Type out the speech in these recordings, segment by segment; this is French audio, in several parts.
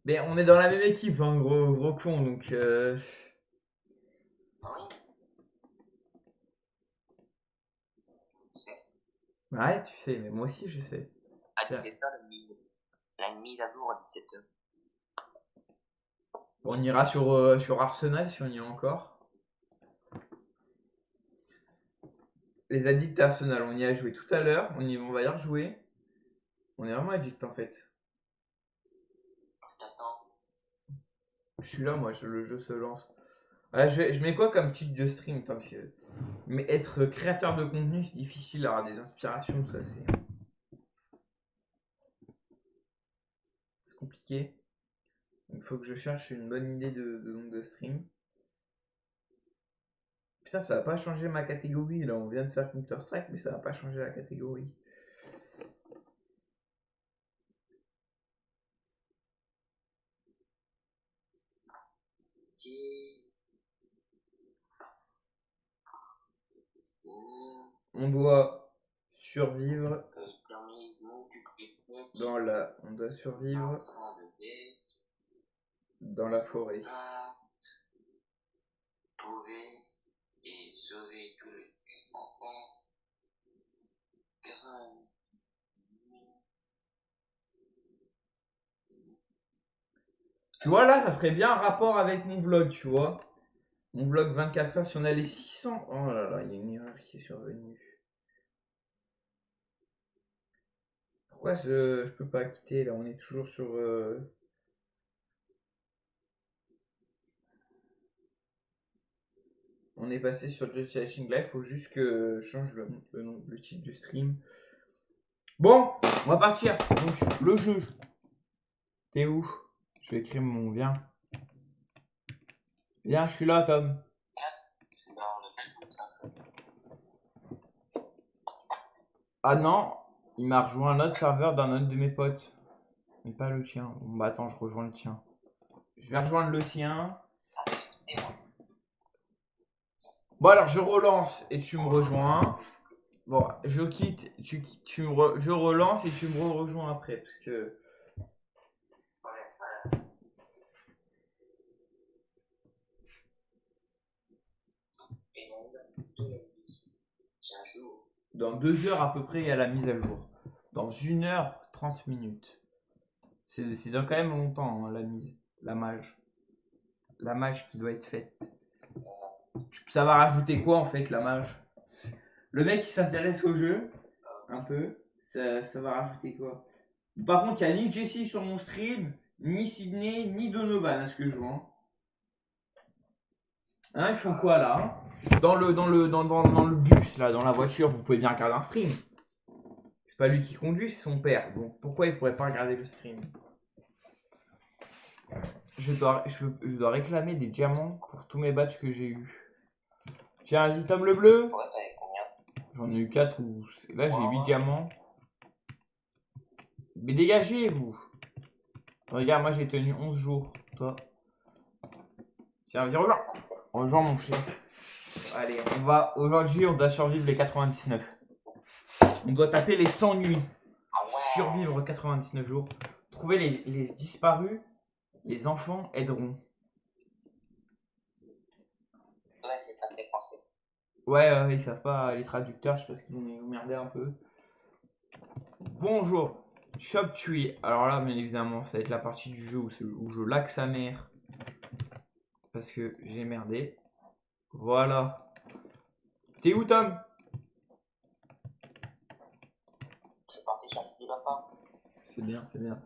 Mais on est dans la même équipe, hein, gros con, donc... Ah oui, c'est Ouais, tu sais, mais moi aussi je sais. à Tiens, 17h la mise à jour à 17h. on ira sur Arsenal si on y est encore. Les addicts à Arsenal, on y a joué tout à l'heure, on va y rejouer. On est vraiment addicts en fait. Je t'attends. Je suis là, moi, le jeu se lance. Ah, je mets quoi comme titre de stream, parce que... Mais être créateur de contenu, c'est difficile, avoir des inspirations, tout ça, c'est compliqué. Il faut que je cherche une bonne idée de nom de stream. Putain, ça va pas changer ma catégorie, là, on vient de faire Counter-Strike, mais ça va pas changer la catégorie. On doit survivre on doit survivre dans la forêt. Trouver et sauver tous les enfants. Personne. Tu vois, là, ça serait bien un rapport avec mon vlog, tu vois. Mon vlog 24 heures, si on a les 600... Oh là là, il y a une erreur qui est survenue. Pourquoi je peux pas quitter, là, on est toujours sur... On est passé sur Just Chatting Live, faut juste que je change le titre du stream. Bon, on va partir. Donc, le jeu. T'es où? Je vais écrire mon viens. Viens, je suis là, Tom. Ah non, il m'a rejoint un autre serveur d'un autre de mes potes. Mais pas le tien. Bon, bah attends, je rejoins le tien. Je vais rejoindre le sien. Bon, alors je relance et tu me rejoins. Bon, je quitte, je relance et tu me rejoins après. Parce que. Dans 2 heures à peu près, il y a la mise à jour. Dans 1 heure 30 minutes. C'est dans quand même longtemps, hein, la mise. La mage. La mage qui doit être faite. Ça va rajouter quoi en fait, la mage? Le mec qui s'intéresse au jeu, un peu, ça va rajouter quoi? Par contre, il y a ni Jesse sur mon stream, ni Sydney, ni Donovan à ce que je vois. Hein, ils font quoi là? Dans le bus, là, dans la voiture, vous pouvez bien regarder un stream. C'est pas lui qui conduit, c'est son père. Donc pourquoi il pourrait pas regarder le stream? Je dois réclamer des diamants pour tous mes badges que j'ai eu. Tiens, vas-y, Tom le bleu. Ouais, t'avais combien? J'en ai eu 4 ou. Là, j'ai 8 diamants. Mais dégagez, vous. Regarde, moi j'ai tenu 11 jours. Toi. Tiens, vas-y, rejoins. Rejoins mon chef. Allez, aujourd'hui, on doit survivre les 99. On doit taper les 100 nuits. Survivre 99 jours. Trouver les disparus. Les enfants aideront. Ouais, c'est pas très français. Ouais, ils savent pas, les traducteurs, je pense qu'ils vont nous merder un peu. Bonjour. Shop Tree. Alors là, bien évidemment, ça va être la partie du jeu où je laque sa mère. Parce que j'ai merdé. Voilà. T'es où, Tom? Je suis parti chercher du lapin. C'est bien, c'est bien.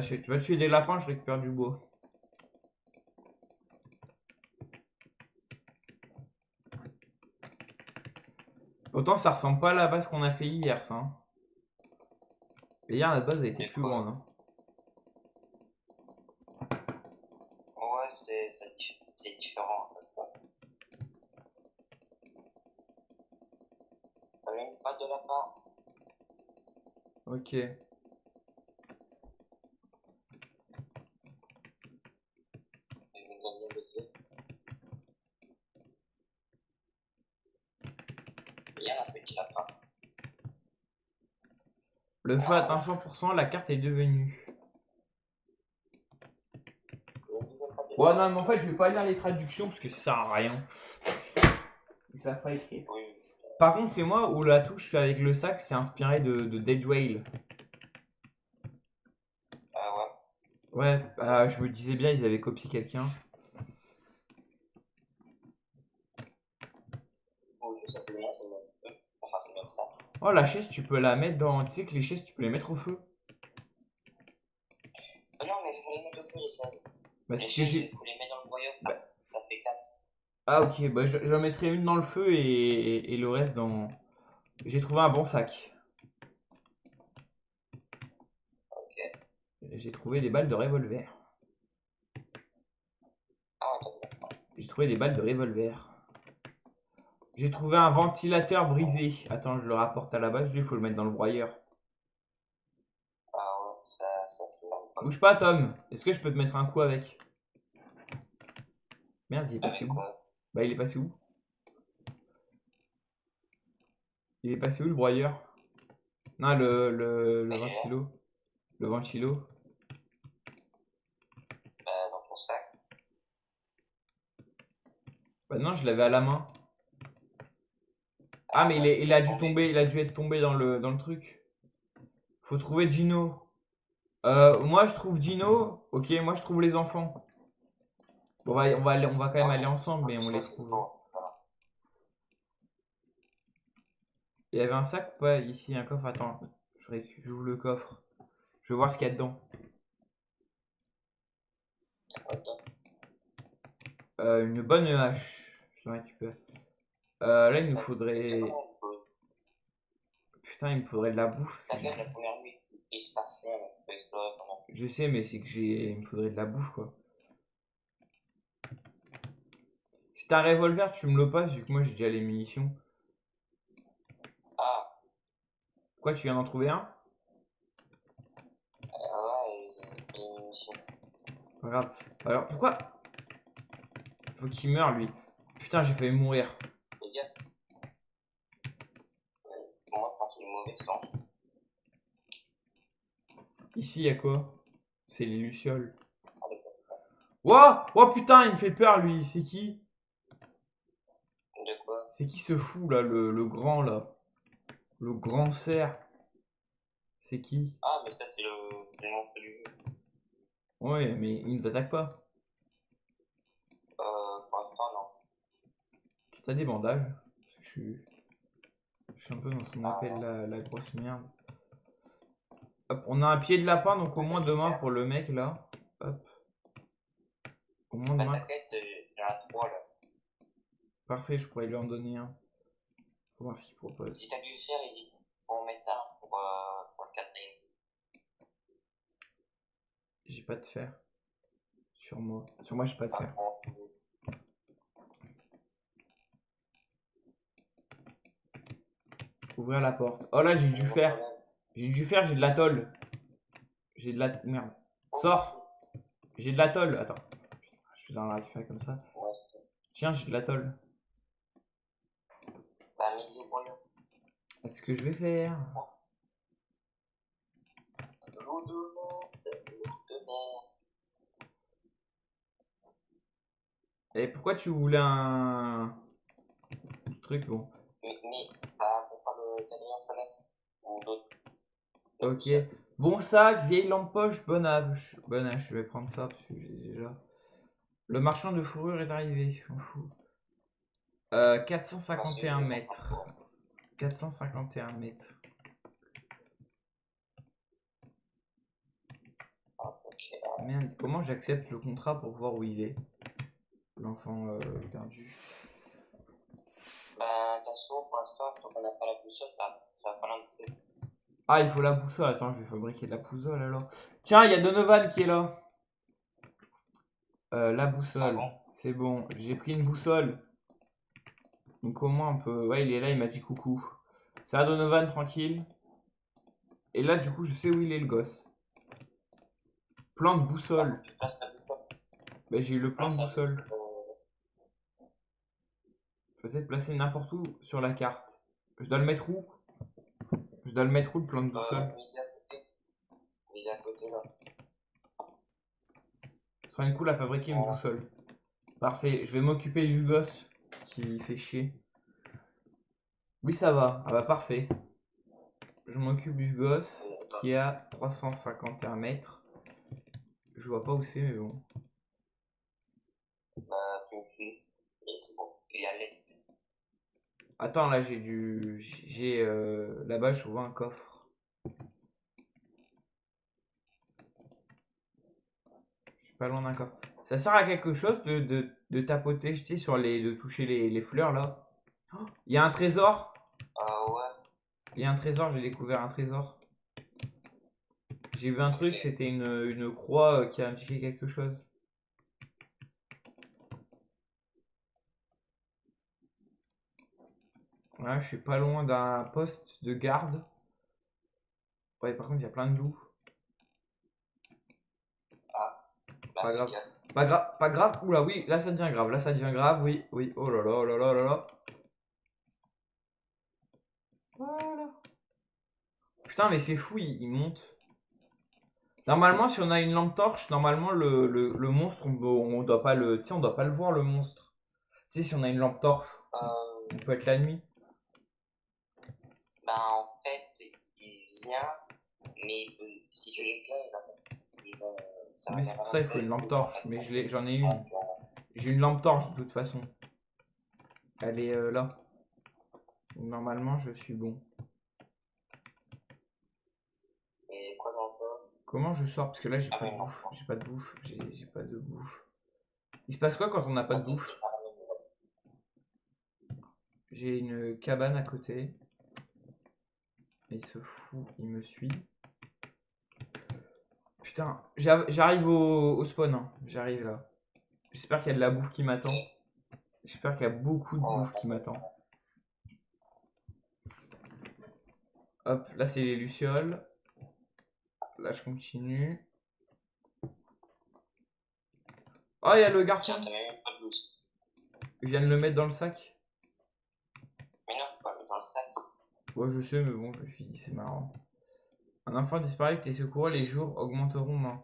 Tu vas tuer des lapins, je récupère du bois. Autant ça ressemble pas à la base qu'on a fait hier, ça. Hein. Et hier, la base a été plus grande. Hein. Ouais, c'est différent à chaque fois. T'avais une patte de lapin. Ok. Il y a un petit lapin. Le feu atteint 100%, la carte est devenue. Ouais, non, mais en fait, je vais pas lire les traductions parce que ça sert à rien. Ils savent pas écrire. Oui. Par contre, c'est moi où la touche fait avec le sac, c'est inspiré de Dead Whale. Ah ouais. Ouais, je me disais bien, ils avaient copié quelqu'un. Ou tout simplement, c'est le même. Enfin, c'est le même sac. Oh, la chaise, tu peux la mettre dans. Tu sais que les chaises, tu peux les mettre au feu. Non, mais il faut les mettre au feu, les chaises. Bah, Les c'est que chaises, j'ai. il faut les mettre dans le broyeur, Bah, ça fait 4. ah, ok, bah, j'en mettrai une dans le feu et le reste dans. J'ai trouvé un bon sac. Ok. J'ai trouvé des balles de revolver. Ah, attends, J'ai trouvé des balles de revolver. J'ai trouvé un ventilateur brisé. Attends, je le rapporte à la base. Lui, il faut le mettre dans le broyeur. ah ouais, ça c'est pas. Bouge pas, Tom. Est-ce que je peux te mettre un coup avec? Merde, il est passé Avec où? quoi? Bah, il est passé où? Il est passé où le broyeur? Non, le Mais il est là, ventilo. Le ventilo. dans ton sac. Bah non, je l'avais à la main. Ah, Ah mais ouais, il il a est dû tombé. tomber, il a dû être tombé dans le truc. Faut trouver Gino. Moi, je trouve Gino. Ok, moi, je trouve les enfants. Bon, on va quand même Non, aller mais c'est ensemble, pas mais tout on ça, les c'est trouve. chaud. Voilà. Il y avait un sac ou pas ici, un coffre? Attends, j'ouvre le coffre. Je veux voir ce qu'il y a dedans. T'as quoi dedans? Une bonne hache. Je la récupère. Là, il nous T'as faudrait. comment on peut. Putain, il me faudrait de la bouffe. Parce que T'inquiète, la première nuit, il se passe rien, tu peux explorer pendant. je sais, mais c'est que il me faudrait de la bouffe, quoi. Si t'as un revolver, tu me le passes, vu que moi j'ai déjà les munitions. Ah, Quoi, tu viens d'en trouver un? ouais, j'ai une munition. Pas grave. Alors, pourquoi? Faut qu'il meure, lui. Putain, j'ai failli mourir. Fais gaffe. Moi, je pense du mauvais sens. Ici, y a quoi? C'est les lucioles. Ah, d'accord. Wouah! Oh putain, il me fait peur, lui. C'est qui? De quoi? C'est qui ce fou, là, le grand, là? Le grand cerf. C'est qui? Ah, mais ça, c'est le monstre du jeu. Ouais, mais il nous attaque pas. Pour l'instant, non. T'as des bandages? Parce que je suis un peu dans ce qu'on Ah, appelle non. la grosse merde. Hop, on a un pied de lapin, donc au moins demain Super. pour le mec là. Hop. Au moins Bah, demain. t'inquiète, il y en a 3 là. Parfait, je pourrais lui en donner un. Faut voir ce qu'il propose. Si t'as du fer, il faut en mettre un pour le quatrième. J'ai pas de fer. Sur moi. Sur moi, j'ai pas de Ah, fer. bon. Ouvrir la porte. Oh là, j'ai du fer. J'ai du fer, j'ai de la tôle. J'ai de la. Merde. Sors. J'ai de la tôle. Attends. Je vais en récupérer comme ça. Ouais, Tiens, j'ai de la tôle. bah, midi au broyeur. C'est ce que je vais faire. L'eau de mer, l'eau de mer. Et pourquoi tu voulais un truc? Bon. Mais, bah, pour faire le quatrième fenêtre. Ou d'autres. Ok. Bon sac, vieille lampe poche, bonne hache. Bonne hache, je vais prendre ça parce que j'ai déjà. Le marchand de fourrure est arrivé, je m'en fous. 451 mètres. 451 mètres. Ah, ok. Merde, comment j'accepte le contrat pour voir où il est? L'enfant perdu. Bah, t'as chaud pour l'instant, tant qu'on n'a pas la boussole, ça va pas l'indiquer. Ah, il faut la boussole. Attends, je vais fabriquer de la boussole alors. Tiens, il y a Donovan qui est là. La Ah boussole. bon? C'est bon, j'ai pris une boussole. Donc au moins on peut. Ouais, il est là, il m'a dit coucou. Ça va Donovan, tranquille. Et là, du coup, je sais où il est le gosse. Plan de Bah, boussole. tu places la boussole. Bah, j'ai eu le plan de Place la boussole. boussole. Peut-être placer n'importe où sur la carte. Je dois le mettre où? Je dois le mettre où le plan de boussole? Mise à côté. Mise à côté là. sera une cool à fabriquer une boussole. Parfait, je vais m'occuper du gosse qui fait chier. Oui, ça va. Ah bah parfait. Je m'occupe du gosse qui est à 351 mètres. Je vois pas où c'est, mais bon. Bah, tu me suis. Et c'est bon. Il est à l'est. Attends, là j'ai là-bas, je vois un coffre. Je suis pas loin d'un coffre. Ça sert à quelque chose de tapoter, je sais, sur de toucher les fleurs là. Oh, il y a un trésor. Ah ouais. Il y a un trésor, j'ai découvert un trésor. J'ai vu un truc, Ok. c'était une croix qui a indiqué quelque chose. Voilà, je suis pas loin d'un poste de garde. Ouais, par contre, il y a plein de loups. Ah, bah, Pas fais grave. gaffe. Pas grave, pas grave. Oula, oui, là ça devient grave. Là ça devient grave, oui, oui. Oh là là, oh là là, oh là là. Voilà. Putain, mais c'est fou, il monte. Normalement, si on a une lampe torche, normalement le monstre, on doit pas le, tu sais, on doit pas le voir le monstre. Tu sais, si on a une lampe torche, on peut être la nuit. Bah, en fait, il vient, mais si tu l'éclaires, ça va Mais c'est faire pour un ça il faut une lampe torche. Mais j'en ai une. J'ai une lampe torche de toute façon. Elle est là. Normalement, je suis bon. Et quoi dans le coffre? Comment je sors? Parce que là, j'ai Ah, pas mais de non. bouffe. J'ai pas de bouffe. J'ai pas de bouffe. Il se passe quoi quand on n'a pas de bouffe? J'ai une cabane à côté. Il se fout, il me suit. Putain, j'arrive au spawn, hein. J'arrive là. J'espère qu'il y a de la bouffe qui m'attend. J'espère qu'il y a beaucoup de bouffe qui m'attend. Hop, là c'est les lucioles. Là je continue. Oh, il y a le garçon. Tiens, t'as même pas de blouse. Je viens de le mettre dans le sac. Mais non, faut pas le mettre dans le sac. Ouais, je sais, mais bon, je me suis dit, c'est marrant. Un enfant disparu que tes secours, les jours augmenteront. Non.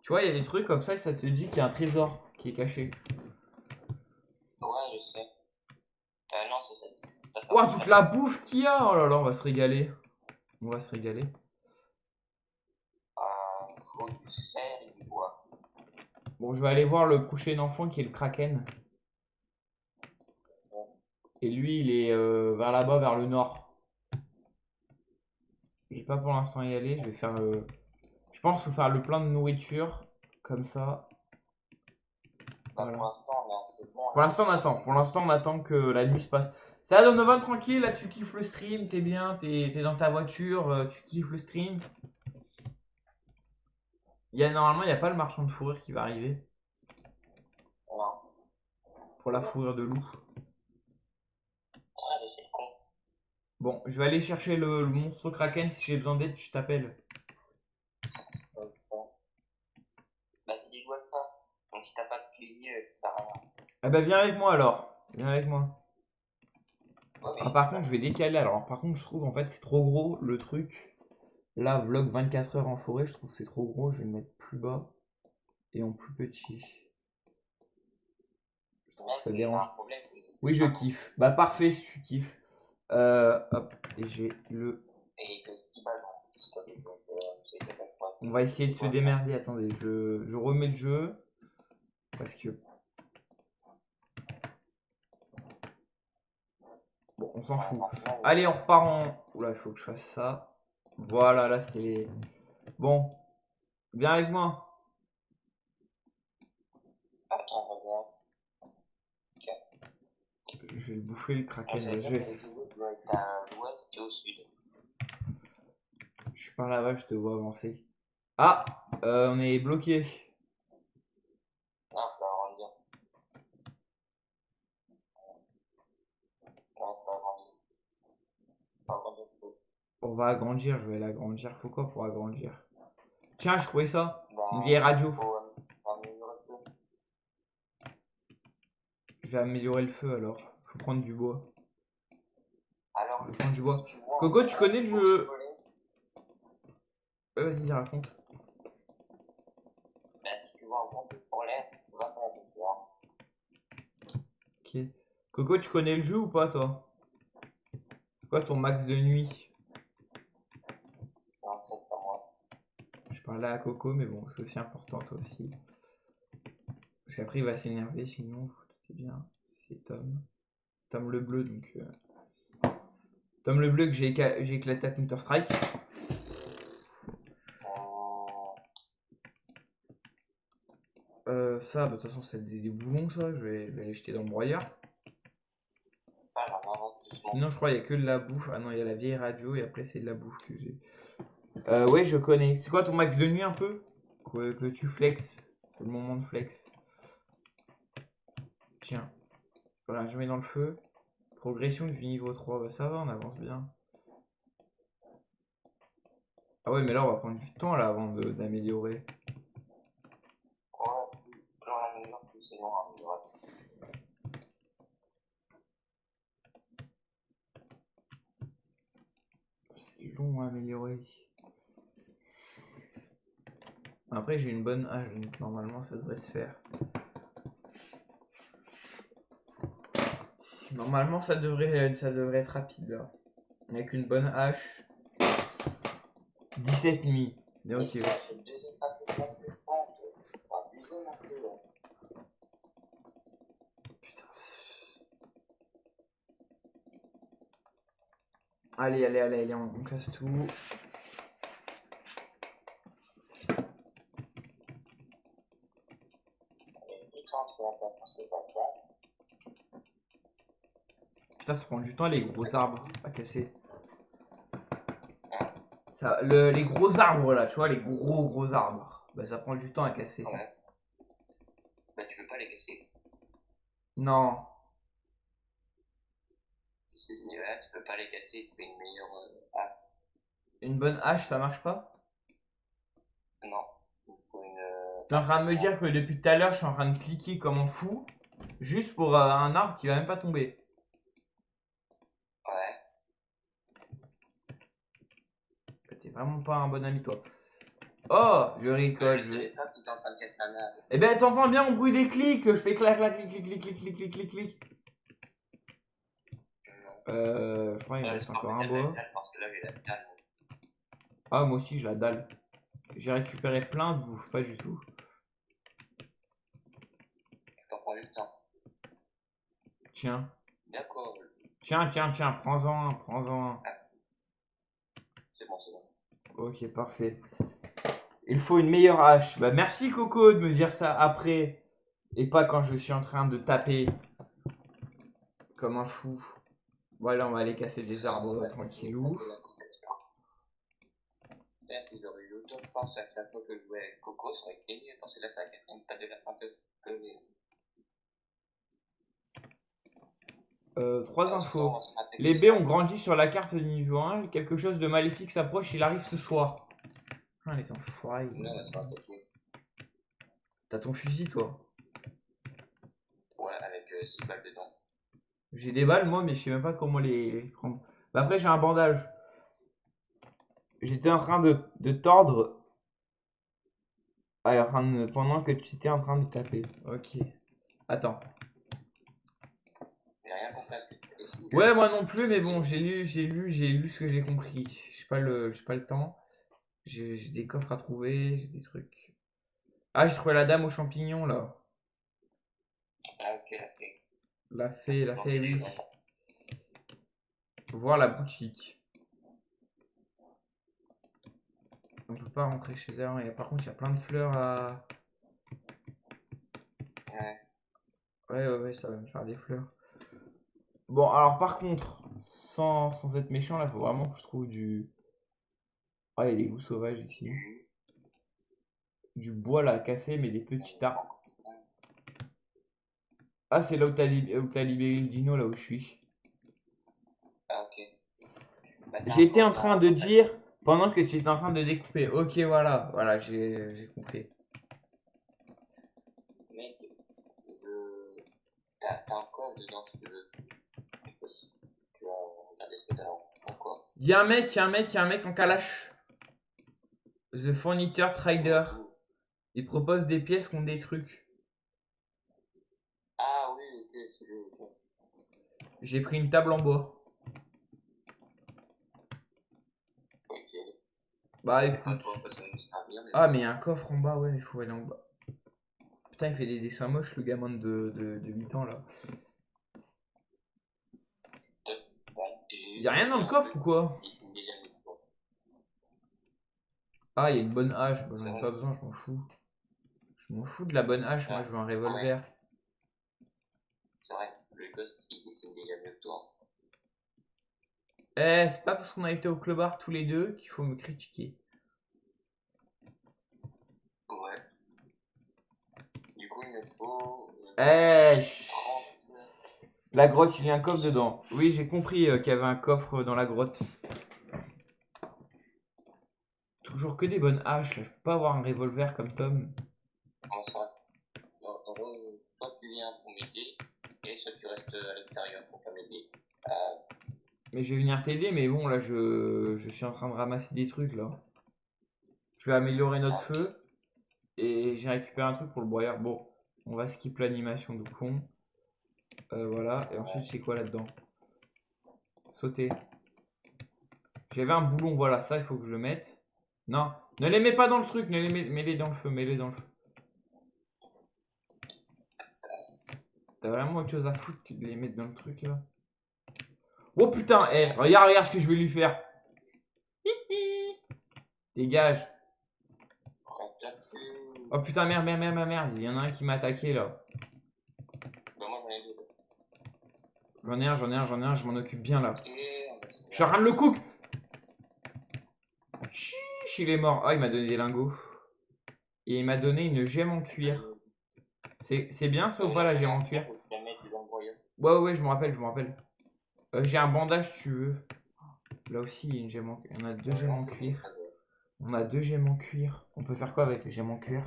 Tu vois, il y a des trucs comme ça et ça te dit qu'il y a un trésor qui est caché. Ouais, je sais. Non, c'est ça. Ouah, toute la bouffe qu'il y a! Oh là là, on va se régaler. On va se régaler. Faut du fer et du bois. Bon, je vais aller voir le coucher d'enfant qui est le Kraken. Et lui, il est vers là-bas, vers le nord. Je vais pas pour l'instant y aller. Je vais faire. Je pense qu'il faut faire le plein de nourriture. Comme ça. Bah, Voilà. pour l'instant, là, c'est bon. Pour l'instant, on attend. Pour l'instant, on attend que la nuit se passe. Ça va, Donovan, tranquille. Là, tu kiffes le stream. T'es bien. T'es dans ta voiture. Tu kiffes le stream. Normalement, il n'y a pas le marchand de fourrure qui va arriver. Non. Pour la fourrure de loup. Ah, j'ai fait le con. Bon, je vais aller chercher le monstre Kraken. Si j'ai besoin d'aide, je t'appelle. Bah, c'est des doigts de pas. Donc, si t'as pas de fusil, ça sert à rien. Ah bah, viens avec moi alors. Viens avec moi. Ouais, Ah, par contre, je vais décaler. Alors, par contre, je trouve en fait c'est trop gros le truc. Là, vlog 24 heures en forêt, je trouve que c'est trop gros. Je vais le mettre plus bas et en plus petit. Je trouve que ça dérange. Problème, Oui, je kiffe. Bah, parfait si tu kiffes. Hop, et j'ai le. Et que ce qui va dans le pistolet, donc c'était pas quoi. On va essayer de se démerder. Attendez, je remets le jeu. Parce que. Bon, on s'en fout. Allez, on repart en. Oula, il faut que je fasse ça. Voilà, là c'est. Bon, viens avec moi. Attends, regarde. Je vais le bouffer le Kraken. Là, je doit être à l'ouest et au sud. Je suis par là-bas, je te vois avancer. Ah, on est bloqué. Non, faut agrandir. Non, faut agrandir. Faut agrandir le coup. On va agrandir, je vais l'agrandir. Faut quoi pour agrandir? Tiens, je trouvais ça. Bah, Une vieille radio. faut améliorer le feu. Je vais améliorer le feu alors. Faut prendre du bois. Alors, Je vais prendre du bois. si tu vois, Coco, tu connais le jeu? Vas-y, raconte. Bah, si tu vois un gros Ok. Coco, tu connais le jeu ou pas, toi? C'est quoi ton max de nuit? 27 par mois. Je parlais à Coco, mais bon, c'est aussi important, toi aussi. Parce qu'après, il va s'énerver, sinon, c'est bien. C'est Tom. Tom le bleu, donc... Tom le bleu que j'ai éclaté à Counter-Strike. Ça, bah, de toute façon, c'est des boulons, ça. Je vais les jeter dans le broyeur. Pas grave, investissement. Sinon, je crois qu'il y a que de la bouffe. Ah non, il y a la vieille radio et après, c'est de la bouffe que j'ai. Ouais, je connais. C'est quoi ton max de nuit un peu? Que tu flexes. C'est le moment de flex. Tiens. Voilà, je mets dans le feu. Progression du niveau 3. Bah, ça va, on avance bien. Ah ouais, mais là, on va prendre du temps là avant d'améliorer. Ouais, plus on améliore, plus c'est long à améliorer. C'est long à améliorer. Après, j'ai une bonne hache, donc normalement, ça devrait se faire. Normalement, ça devrait être rapide là. Avec une bonne hache. 17 nuits. Ok. C'est le deuxième paquet de que je prends. T'as abusé un peu. Putain. Allez, on casse tout. Putain, ça prend du temps les gros arbres à casser. Ça, les gros arbres là, tu vois, les gros arbres. Bah ça prend du temps à casser. Ouais. Bah tu peux pas les casser. Non. Ouais, tu peux pas les casser, il te faut une meilleure hache. Une bonne hache, ça marche pas? Non, il faut une... T'es en train de me dire que depuis tout à l'heure, je suis en train de cliquer comme un fou. Juste pour un arbre qui va même pas tomber. Ouais. T'es vraiment pas un bon ami toi. Oh, je récolte. Je savais pas que t'étais en train de casser un arbre. Eh ben t'entends bien mon bruit des clics. Je fais clac clac clic clic clic clic clic clic clic. Je crois qu'il me reste encore un bois. Parce que là j'ai la dalle. Ah moi aussi j'ai la dalle. J'ai récupéré plein de bouffe, pas du tout. T'en prends juste un. Tiens. D'accord. Tiens, prends-en un. Ah. C'est bon. Ok, parfait. Il faut une meilleure hache. Bah merci Coco de me dire ça après. Et pas quand je suis en train de taper. Comme un fou. Voilà, on va aller casser des arbres tranquillou. Si j'aurais eu autant de chance à chaque fois que je jouais avec Coco, ça aurait été mieux. Parce que là, c'est la quatrième pas de la fin que j'ai. 3 infos. Les baies ont grandi sur la carte du niveau 1. Quelque chose de maléfique s'approche, il arrive ce soir. Ah, les enfoirés. Non, elles sont attaquées. T'as ton fusil, toi? Ouais, avec 6 balles dedans. J'ai des balles, moi, mais je sais même pas comment les prendre. Bah après, j'ai un bandage. J'étais en train de tordre. Ah, pendant que tu étais en train de taper. Ok. Attends. J'ai rien compris à ce que tu décides. Ouais, moi non plus, mais bon, j'ai lu ce que j'ai compris. J'ai pas le temps. J'ai des coffres à trouver, j'ai des trucs. Ah, j'ai trouvé la dame aux champignons, là. Ah, ok, la fée. La fée, oui. Faut voir la boutique. On peut pas rentrer chez elle. Par contre, il y a plein de fleurs à... Ouais, ça va me faire des fleurs. Bon, alors par contre, sans être méchant, là, faut vraiment que je trouve du... Ah, il y a des loups sauvages ici. Du bois, là, cassé, mais des petits arbres. Ah, c'est là où t'as libéré le dino, là où je suis. Ah, ok. Bah, J'étais en train de dire, pendant que tu étais en train de découper. Ok, voilà, j'ai compris. Mec, t'as un corps dedans si tu veux. Tu vas regarder ce que t'as encore. Il y a un mec en calache. The Furniture Trader. Il propose des pièces contre des trucs. Ah oui, ok, J'ai pris une table en bois. Ok. Bah Pas écoute. toi, parce que ça va nous servir. Mais Ah mais il y a un coffre en bas, ouais, il faut aller en bas. Putain, il fait des dessins moches, le gamin de 8 ans là. bon, j'ai Y'a rien dans le coffre ou quoi? dessine déjà mieux que toi. Ah, il y a une bonne hache, bah, C'est j'en ai vrai. pas besoin, je m'en fous. Je m'en fous de la bonne hache, moi je veux un revolver. C'est vrai, le ghost il dessine déjà mieux que toi. Eh, c'est pas parce qu'on a été au club tous les deux qu'il faut me critiquer. Ouais. Du coup, il me faut. Eh, 30. la grotte, il y a un coffre dedans. Oui, j'ai compris qu'il y avait un coffre dans la grotte. Toujours que des bonnes haches, là. Je peux pas avoir un revolver comme Tom. En soit, soit tu viens pour m'aider, et soit tu restes à l'extérieur pour pas m'aider. Mais je vais venir t'aider, mais bon, là, je suis en train de ramasser des trucs, là. Je vais améliorer notre feu. Et j'ai récupéré un truc pour le broyeur. Bon, on va skip l'animation de con. Voilà, et ensuite, c'est quoi là-dedans? Sauter. J'avais un boulon, voilà, ça, il faut que je le mette. Non, ne les mets pas dans le truc, ne les mets-les dans le feu, mets-les dans le feu. T'as vraiment autre chose à foutre que de les mettre dans le truc, là. Oh putain, eh, regarde ce que je vais lui faire. Dégage. Oh putain, merde, il y en a un qui m'a attaqué, là. J'en ai un, je m'en occupe bien, là. Je suis en train de le cook. Chiche, il est mort. Ah, il m'a donné des lingots. Et il m'a donné une gemme en cuir. C'est bien ça ou pas la gemme en cuir? Ouais, je me rappelle. J'ai un bandage si tu veux. Là aussi, il y a une gemme en cuir. On a deux gemmes en cuir. On a deux gemmes en cuir. On peut faire quoi avec les gemmes en cuir?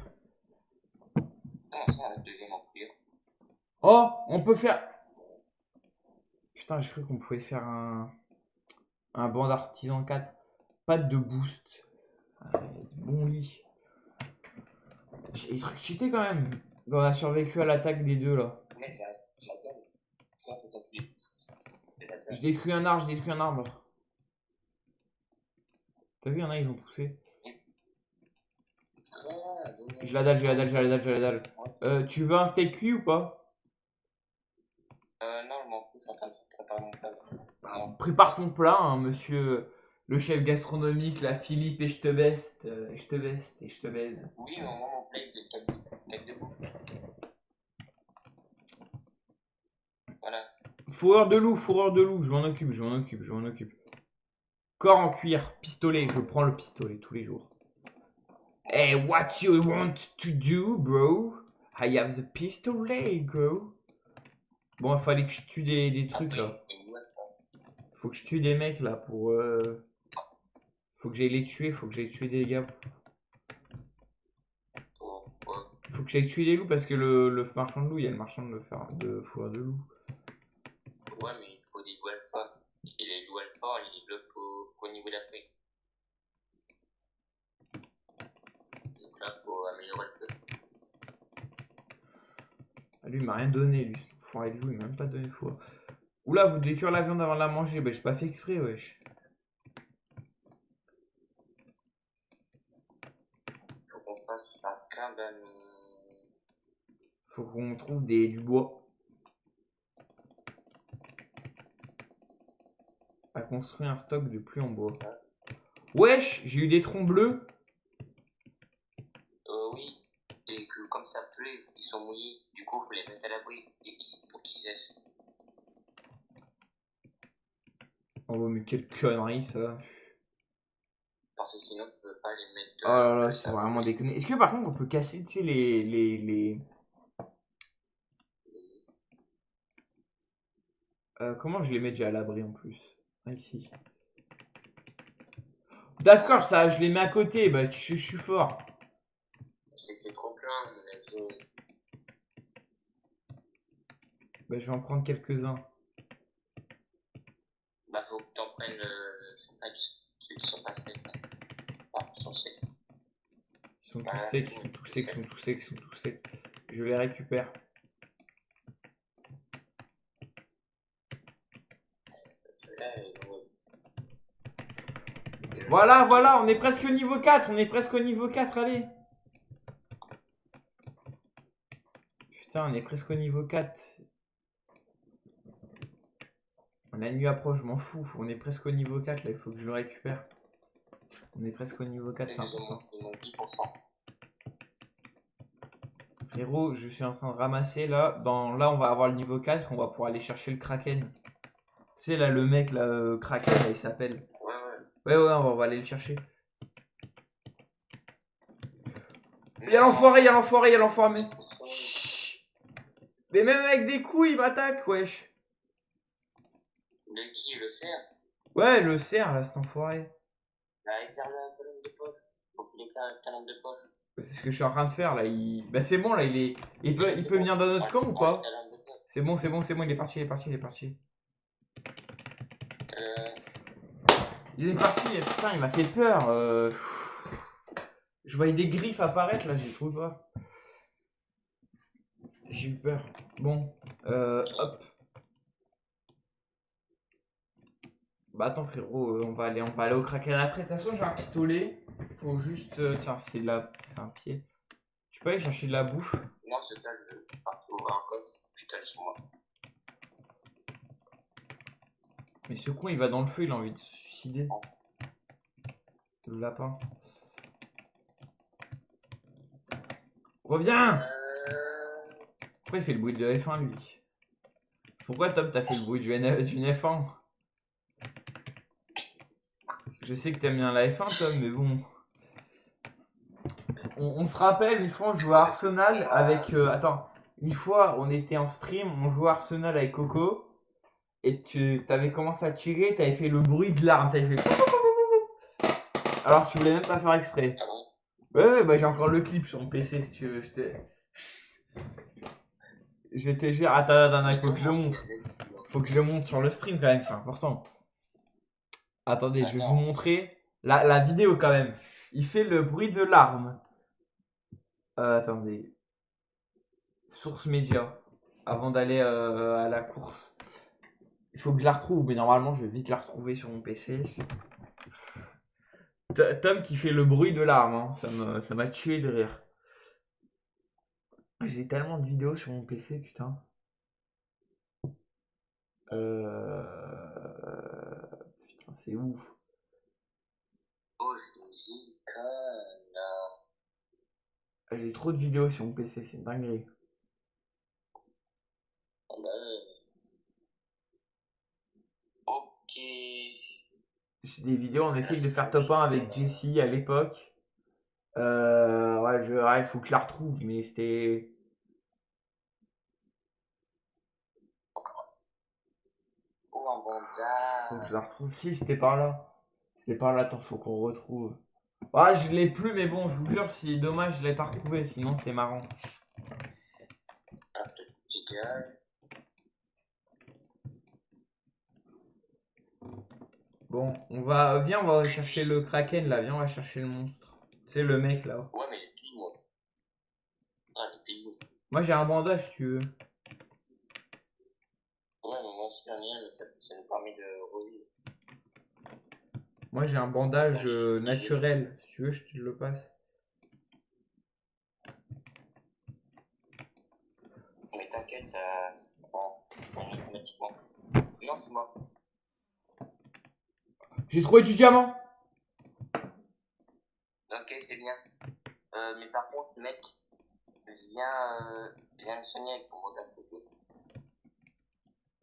Oh, on peut faire... Putain, j'ai cru qu'on pouvait faire un banc d'artisan 4. Pas de boost. Bon lit. J'ai des trucs cheatés quand même. On a survécu à l'attaque des deux là. Je détruis un arbre. T'as vu, il y en a, ils ont poussé. J'ai la dalle. Tu veux un steak cuit ou pas? Non, je m'en fous, je suis en train de préparer mon plat. Bah, prépare ton plat, hein, monsieur le chef gastronomique, la Philippe, et je te beste, et je te baise. Oui, mais moi, mon plat, il est tête de bouffe. Voilà. Fourreur de loup, je m'en occupe. Corps en cuir, pistolet, je prends le pistolet tous les jours. Hey, what you want to do, bro? I have the pistolet, bro. Bon, il fallait que je tue des trucs là. Faut que je tue des mecs là pour. Faut que j'aille les tuer, des gars. Faut que j'aille tuer des loups parce que le marchand de loup, il y a le marchand de fourrure de loup. Ouais, mais il faut des loups alpha. Et les loups alpha, on les développe au niveau d'après. Donc là, faut améliorer le feu. Ah, lui, il m'a rien donné, lui. Fourrure de loup, il m'a même pas donné de fourrure. Oula, vous devez cuire la viande avant de la manger. Bah, j'ai pas fait exprès, wesh. Faut qu'on fasse chacun Faut qu'on trouve du bois. À construire un stock de pluie en bois. Wesh, j'ai eu des troncs bleus. Oui, et que comme ça pleut, ils sont mouillés. Du coup, faut les mettre à l'abri pour qu'ils sèchent. Oh, mais quelle connerie ça. Parce que sinon, tu peux pas les mettre. Oh là là, c'est vraiment déconné. Est-ce que par contre on peut casser, tu sais, les... comment je les mets déjà à l'abri en plus? Ah, ici. D'accord, ça, je les mets à côté. Bah, je suis fort. C'est trop plein, à mon avis. Bah, je vais en prendre quelques-uns. Bah, faut que t'en prennes certains, ceux qui sont pas secs. Enfin, qui sont secs. Ils sont tous secs. Je les récupère. Voilà, voilà, on est presque au niveau 4. On est presque au niveau 4, allez. Putain, on est presque au niveau 4. La nuit approche, je m'en fous. On est presque au niveau 4, là, il faut que je le récupère. On est presque au niveau 4, c'est important. Il manque 10%. Frérot, je suis en train de ramasser, là. Là, on va avoir le niveau 4, on va pouvoir aller chercher le Kraken. Tu sais, là, le mec, là, Kraken, là, il s'appelle. Ouais, on va aller le chercher. Il y a l'enfoiré, il y a l'enfoiré, il y a l'enfoiré. Chut. Mais même avec des coups, il m'attaque, wesh. De qui? Le cerf? Ouais, le cerf, là, cet enfoiré. Bah, éclaire le talon de poche. Faut que tu l'éclaires le talon de poche. C'est ce que je suis en train de faire, là. Bah, c'est bon, là, il peut venir dans notre camp ou pas? C'est bon, il est parti, il est parti. Il est parti, putain, il m'a fait peur. Je voyais des griffes apparaître, là, j'ai trop peur. J'ai eu peur. Bon, hop. Bah attends frérot, on va aller au Kraken après. De toute façon j'ai un pistolet. Faut juste... tiens, c'est un pied. Tu peux aller chercher de la bouffe? Non, c'est ça, je suis parti ouvrir un coffre. Putain, laisse-moi. Mais ce con il va dans le feu, il a envie de se suicider. Le lapin. Reviens! Pourquoi il fait le bruit de F1 lui? Pourquoi Tom t'as fait le bruit d'une F1? Je sais que t'aimes bien la F1 Tom, mais bon. On se rappelle, une fois on jouait à Arsenal avec... attends, une fois on était en stream, on jouait à Arsenal avec Coco. Et tu avais commencé à tirer, t'avais fait le bruit de l'arme, t'avais fait... Alors tu voulais même pas faire exprès. Ouais, bah j'ai encore le clip sur mon PC si tu veux. Je te jure, attends, il faut que je le montre. Faut que je le montre sur le stream quand même, c'est important. Attendez, je vais vous montrer la vidéo quand même. Il fait le bruit de l'arme. Attendez. Source média. Avant d'aller à la course. Il faut que je la retrouve, mais normalement je vais vite la retrouver sur mon PC. Tom qui fait le bruit de l'arme, hein. Ça m'a tué de rire. J'ai tellement de vidéos sur mon PC, putain. Putain, c'est ouf. Oh, je J'ai trop de vidéos sur mon PC, c'est une dinguerie. Ok. J'ai des vidéos, on essaye de faire top 1 avec Jessie à l'époque. Ouais, il faut que je la retrouve, mais c'était... Oh, un bandage. Faut que je la retrouve. Si, c'était par là. C'était par là, attends, faut qu'on retrouve. Ah, je l'ai plus, mais bon, je vous jure, c'est dommage, je l'ai pas retrouvé, sinon c'était marrant. Ah, peut-être idéal. Bon, viens, on va chercher le Kraken là, viens, on va chercher le monstre. C'est le mec là. Ouais, mais j'ai plus, moi. Ah, les pignoux. Moi j'ai un bandage si tu veux. Ouais, mais moi aussi j'en ai un, mais ça nous permet de revivre. Moi j'ai un bandage naturel, si tu veux, je te le passe. Mais t'inquiète, ça prend automatiquement. Non, c'est moi. J'ai trouvé du diamant. Ok, c'est bien. Mais par contre, mec, viens me soigner avec ton bandage, s'il te plaît.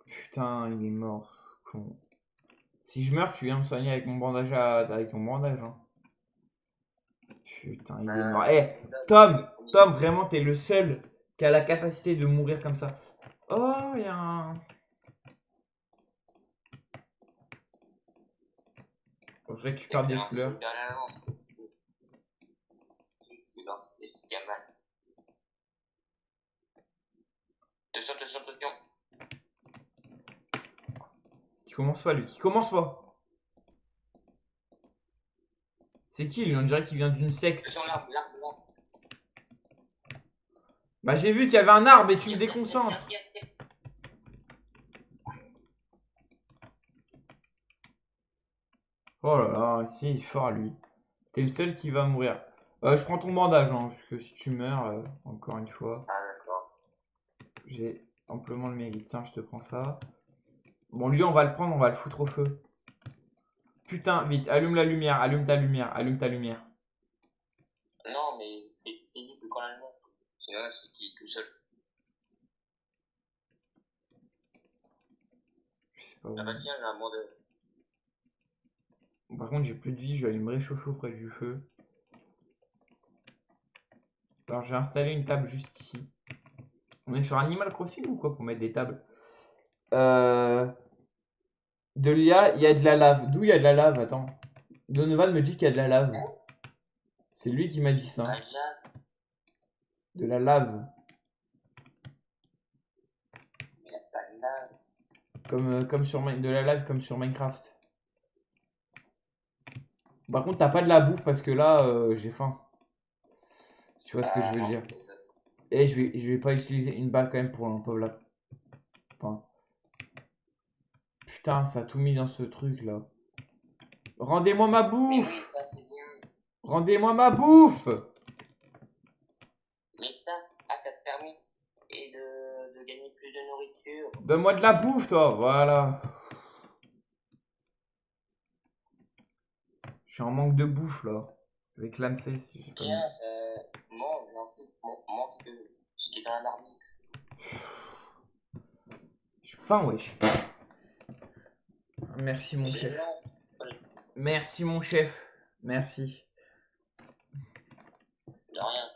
Putain, il est mort, con. Si je meurs, tu viens me soigner avec mon bandage avec ton bandage. Hein. Putain, il est mort. Eh, Tom, vraiment, t'es le seul qui a la capacité de mourir comme ça. Oh, il y a un... Bon, je récupère des fleurs. Attention. Qui commence pas, lui. Qui commence pas. C'est qui, lui? On dirait qu'il vient d'une secte. Sur l'arbre. Bah, j'ai vu qu'il y avait un arbre et tu me déconcentres. Oh là là, si, il est fort lui. T'es le seul qui va mourir. Je prends ton bandage, hein, parce que si tu meurs, encore une fois, Ah, d'accord. j'ai amplement le mérite. Tiens, je te prends ça. Bon, lui, on va le prendre, on va le foutre au feu. Putain, vite, allume la lumière, allume ta lumière, allume ta lumière. Non, mais c'est dit que quand elle monte. Sinon, elle se dit tout seul. Je sais pas où. Ah bah tiens, j'ai un mot de. Bon, par contre, j'ai plus de vie, je vais aller me réchauffer auprès du feu. Alors, j'ai installé une table juste ici. On est sur Animal Crossing ou quoi pour mettre des tables? De l'IA, il y a de la lave. D'où il y a de la lave? Attends. Donovan me dit qu'il y a de la lave. C'est lui qui m'a dit ça. Pas de là. De la lave. Il y a pas de là. Comme sur de la lave comme sur Minecraft. Par contre, t'as pas de la bouffe parce que là, j'ai faim. Si tu vois ce que je veux Non, dire. désolé. Et je vais pas utiliser une balle quand même pour un pauvre là. Enfin, putain, ça a tout mis dans ce truc là. Rendez-moi ma Mais oui, bouffe! ça c'est bien. Rendez-moi ma bouffe! Mais ça te permet et de gagner plus de nourriture. Donne-moi de la bouffe, toi! Voilà. Je suis en manque de bouffe là. Avec l'AMC, si j'ai pas mis. Tiens, ça mange ensuite, mange ce qui est dans l'arbitre. J'ai faim, wesh. Merci mon J'ai chef. une lance. Merci mon chef. Merci. De rien.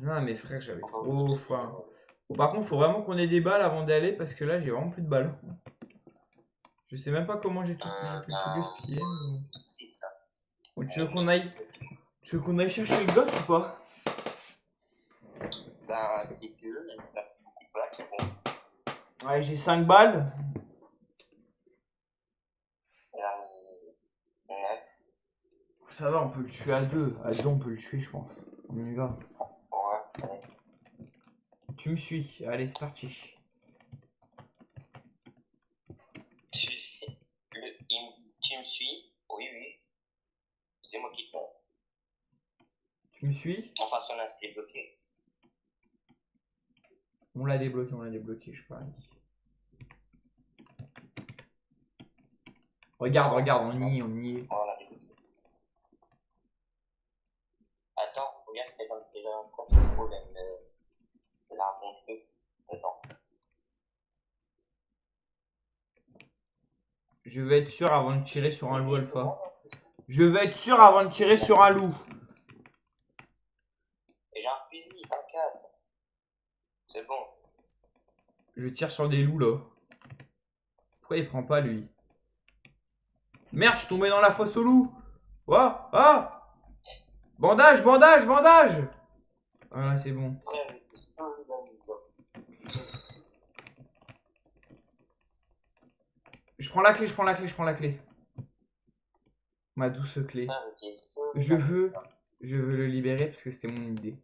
Non mais frère, j'avais On va trop vous faim. dire, Bon, par contre, faut vraiment qu'on ait des balles avant d'aller parce que là, j'ai vraiment plus de balles. Je sais même pas comment j'ai pu tout gaspiller. Mais bon. c'est ça. Bon, tu veux qu'on aille chercher le gosse ou pas? Bah, si tu veux, mais ça fait beaucoup de blagues, c'est bon. Ouais, j'ai 5 balles. Là, neuf. Ça va, on peut le tuer à deux. À deux, on peut le tuer, je pense. On y va. Ouais, ouais. Tu me suis. Allez, c'est parti. Tu sais, il me dit, tu me suis? Oui, oui. C'est moi qui te fais. Tu me suis? Enfin, son inscrit est bloqué. On l'a débloqué, je parie. Regarde, regarde, on y est, on y est. On l'a débloqué. Attends, regarde ce qu'il y a dans tes comme ça se trouve, là, bon truc. Attends. Je vais être sûr avant de tirer sur un loup alpha. Je vais être sûr avant de tirer sur un loup. Et j'ai un fusil, t'inquiète. C'est bon. Je tire sur des loups là. Pourquoi il prend pas lui? Merde, je suis tombé dans la fosse au loup. Oh, ah! Bandage, bandage, bandage! Voilà, c'est bon. Je prends la clé, je prends la clé, je prends la clé. Ma douce clé. Je veux le libérer parce que c'était mon idée.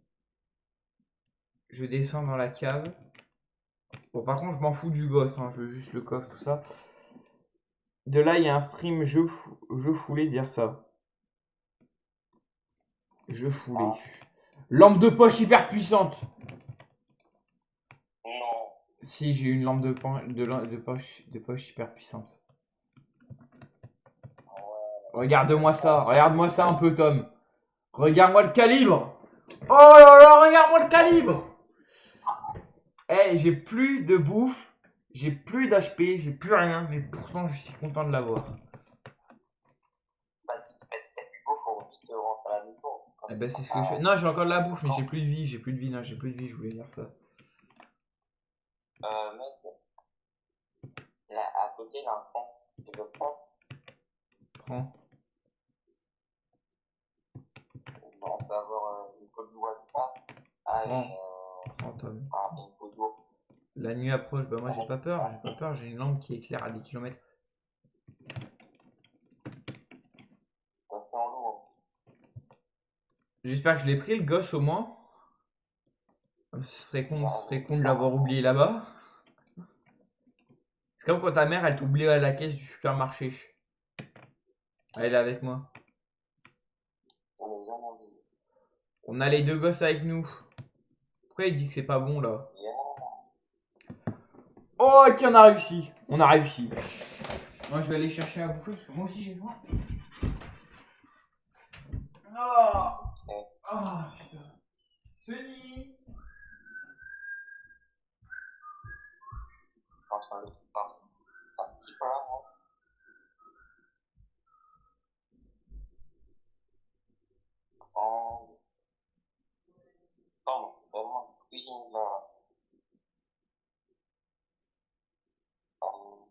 Je descends dans la cave. Bon, par contre, je m'en fous du gosse, hein, je veux juste le coffre, tout ça. De là, il y a un stream je foulais dire ça. Je foulais. Lampe de poche hyper puissante. Non. Si, j'ai une lampe de poche hyper puissante. Regarde-moi ça. Regarde-moi ça un peu, Tom. Regarde-moi le calibre. Oh là là, regarde-moi le calibre. Eh, j'ai plus de bouffe. J'ai plus d'HP. J'ai plus rien. Mais pourtant, je suis content de l'avoir. Bah, si t'as plus beau, faut vite rentrer à la maison. Eh ben, c'est ce que je fais. Non, j'ai encore de la bouffe, mais j'ai plus de vie. J'ai plus de vie. Non, j'ai plus de vie. Je voulais dire ça. Mec. Là, à côté, là, un pont. Tu veux prendre? Prends. Bon, on peut avoir une peau de pas. Ah, Prends, Tom. une peau d'ours. La nuit approche. Bah, moi, j'ai pas peur. J'ai pas peur. J'ai une lampe qui éclaire à des kilomètres. Ça sent lourd. J'espère que je l'ai pris, le gosse, au moins. Ce serait con de l'avoir oublié là-bas. C'est comme quand ta mère, elle t'oublie à la caisse du supermarché. Allez, là avec moi. On est vraiment bien. On a les deux gosses avec nous. Pourquoi il dit que c'est pas bon là? Oh, ok, on a réussi. On a réussi. Moi, je vais aller chercher à bouffer parce que moi aussi j'ai faim. Oh, oh putain. Sony. Je suis en train de le parler. Un petit peu là, moi. En... Pardon, vraiment, cuisine là. En...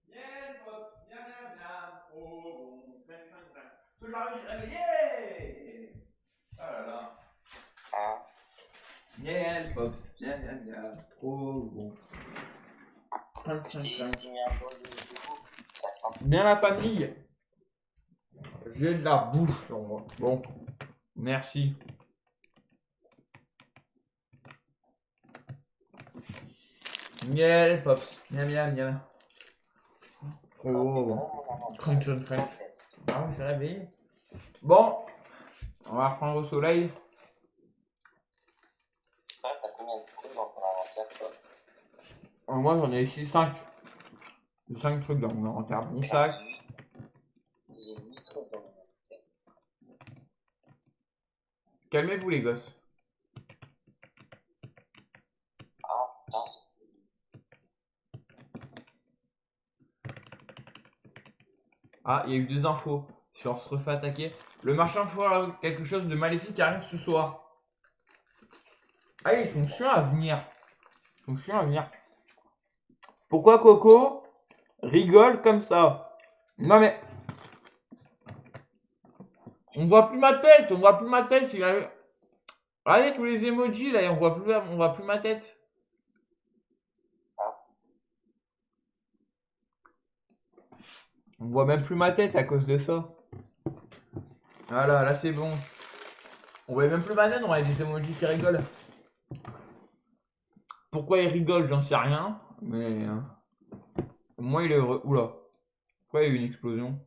Bien, pote. Bien, bien, bien. Oh, bon. Que j'arrive, je suis réveillé. Oh là là. Hein? Bien, Pops. Bien, bien, bien. Trop bon. Je t'ai mis un bol de bouffe. D'accord. Bien la famille. J'ai de la bouffe sur moi. Bon. Merci. Miel, Pops. Bien, bien, bien. Trop bon. Crunch on crunch. Ah, je suis réveillé. Bon. On va reprendre au soleil. Ouais, t'as combien de trucs dans ton inventaire, toi? Moi, j'en ai ici 5. 5 trucs dans mon inventaire. Bon sac. J'ai 8 trucs dans mon inventaire. Calmez-vous, les gosses. Ah, putain, c'est... Ah, il y a eu 2 infos. Si on se refait attaquer. Le marchand fera quelque chose de maléfique arrive ce soir. Ah, ils sont chiants à venir. Ils sont chiants à venir. Pourquoi Coco rigole comme ça? Non mais... On voit plus ma tête, on voit plus ma tête. Regardez tous les emojis là, et on voit plus ma tête. On voit même plus ma tête à cause de ça. Voilà, là c'est bon. On voit même plus ma tête, on voit des emojis qui rigolent. Pourquoi il rigole, j'en sais rien. Mais... au moins il est heureux. Oula. Pourquoi il y a eu une explosion?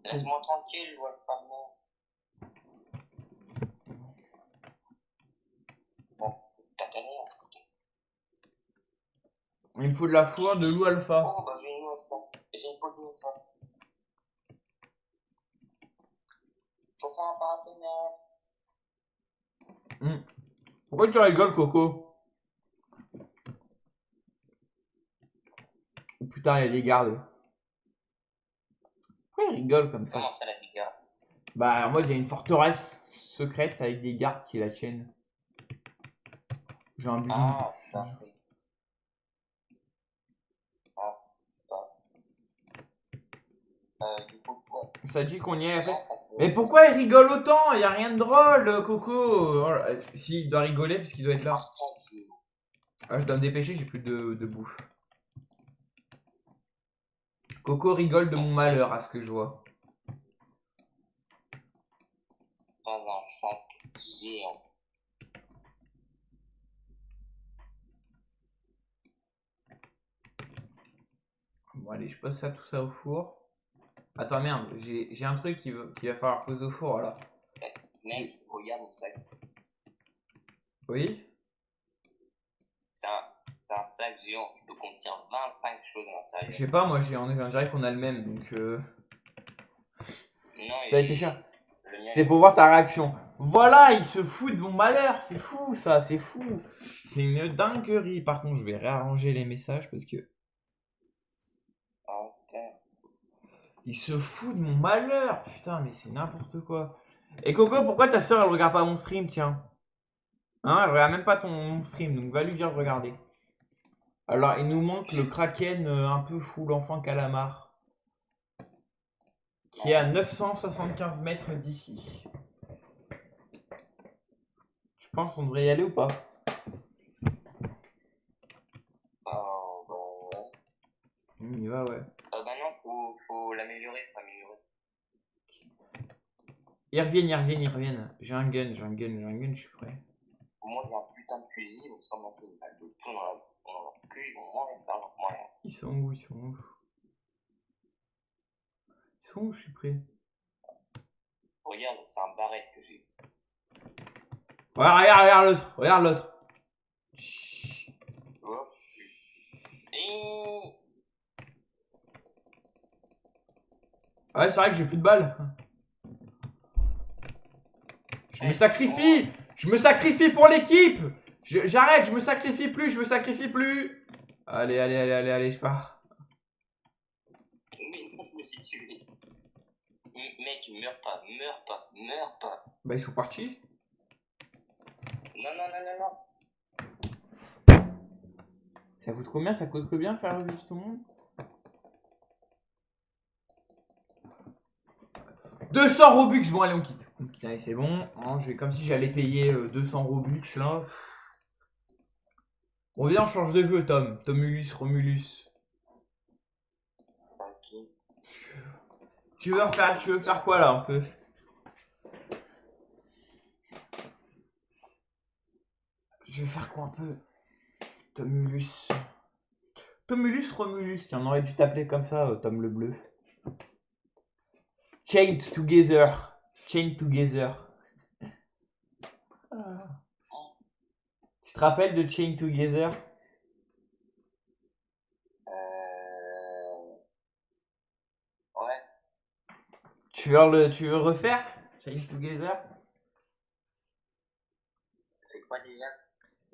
Laisse-moi tranquille, Wolfram. Bon, t'as tanné, hein, c'était. Il me faut de la fourrure de loup alpha. Oh, bah j'ai une Wolfram. J'ai une peau de Wolfram. Faut faire un partenariat. Pourquoi tu rigoles, Coco? Oh, putain, il y a des gardes. Pourquoi il rigole comme ça? Comment ça, la dégâts? Bah, en mode, il y a une forteresse secrète avec des gardes qui la tiennent. J'ai un butin. Ah, parfait. Ah, putain. Du coup, quoi? Ça dit qu'on y est. Ça, t'as fait... Mais pourquoi il rigole autant? Il y a rien de drôle, Coco. Oh là, si, il doit rigoler parce qu'il doit être là. Ah, je dois me dépêcher, j'ai plus de bouffe. Coco rigole de mon malheur, à ce que je vois. Dans un sac géant. Bon, allez, je pose ça tout ça au four. Attends, merde, j'ai un truc qu'il va falloir poser au four, là. Mec, regarde mon sac. Oui? C'est un sac géant qui peut contenir 25 choses à Je l'intérieur. sais pas, moi, on dirait qu'on a le même, donc... Non, ça a été cher. Le mien, C'est pour voir ta réaction. Voilà, il se fout de mon malheur, c'est fou ça, c'est fou. C'est une dinguerie. Par contre, je vais réarranger les messages parce que... Ok. il se fout de mon malheur. Putain, mais c'est n'importe quoi. Et Coco, pourquoi ta soeur, elle regarde pas mon stream, tiens? Hein, elle regarde même pas ton stream, donc va lui dire de regarder. Alors, il nous manque le Kraken un peu fou, l'enfant calamar. Qui est à 975 mètres d'ici. Tu penses qu'on devrait y aller ou pas? Bon, ouais. On y va, ouais. Bah non, faut l'améliorer, faut améliorer. reviennent. J'ai un gun, je suis prêt. Moi, j'ai un putain de fusil, ils vont se ramasser une balle de plomb dans leur cul, ils vont moins faire leur moyen. Ils sont où? Je suis prêt. Regarde, c'est un barrette que j'ai. Regarde l'autre. Chut. Oh. Ouais, c'est vrai que j'ai plus de balles. Je me sacrifie pour l'équipe. J'arrête, je me sacrifie plus. Allez, je pars. Oui, je me suis tué. Mec, meurs pas. Bah, ils sont partis. Non. Ça coûte combien? Ça coûte combien faire revivre tout le monde? 200 Robux. Bon, allez, on quitte. Allez, c'est bon. Hein, je vais comme si j'allais payer 200 Robux là. Bon, viens, on change de jeu, Tom. Tomulus, Romulus. Ok. Tu veux faire quoi là un peu? Je vais faire quoi un peu? Tomulus, Romulus, tiens, on aurait dû t'appeler comme ça, Tom le Bleu. Chained Together. Tu te rappelles de Chained Together? Ouais. Tu veux refaire Chained Together? C'est quoi déjà?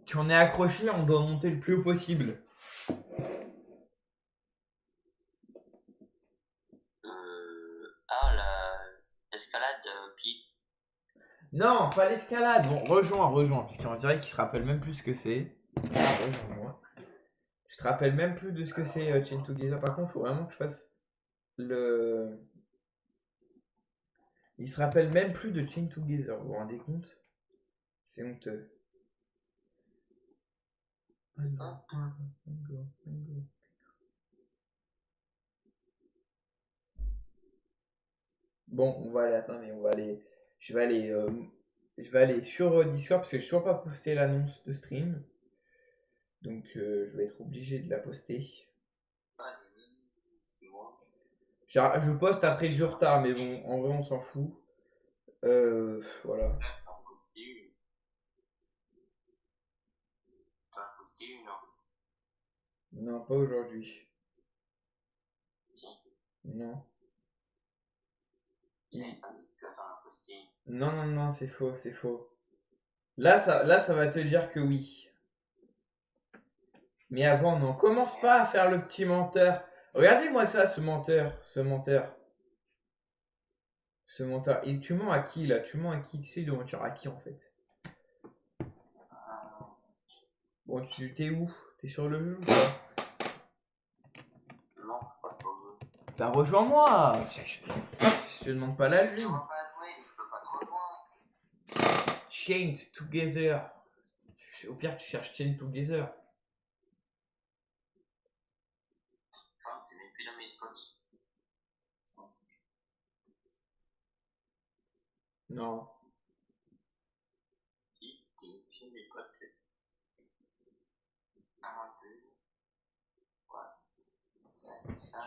Tu en es accroché, on doit monter le plus haut possible. L'escalade pique. Non, pas l'escalade. Bon, rejoins, puisqu'on dirait qu'il se rappelle même plus ce que c'est. Rejoins-moi. Je te rappelle même plus de ce que c'est Chained Together. Par contre, il faut vraiment que je fasse le... Il se rappelle même plus de Chained Together, vous vous rendez compte? C'est honteux. Bon, on va aller, attendez, je vais aller sur Discord parce que je n'ai toujours pas posté l'annonce de stream. Donc je vais être obligé de la poster. Je poste après du retard, mais bon, en vrai on s'en fout. Voilà. Non, pas aujourd'hui. Non. Non, c'est faux. Là, ça va te dire que oui. Mais avant, non. Commence pas à faire le petit menteur. Regardez-moi ça, ce menteur. Et tu mens à qui, là? Tu mens à qui? Tu sais de mentir à qui, en fait? Bon, t'es où? T'es sur le jeu ou pas? Non, pas sur le jeu. Bah, rejoins-moi! Je te demande pas la Tu lune. vas pas jouer, je peux pas te rejoindre. Chained Together. Au pire, tu cherches Chained Together. Enfin, t'es même plus dans mes spots. Non. Si, t'es même plus dans mes spots, c'est 1, 2, 3, 4, 5.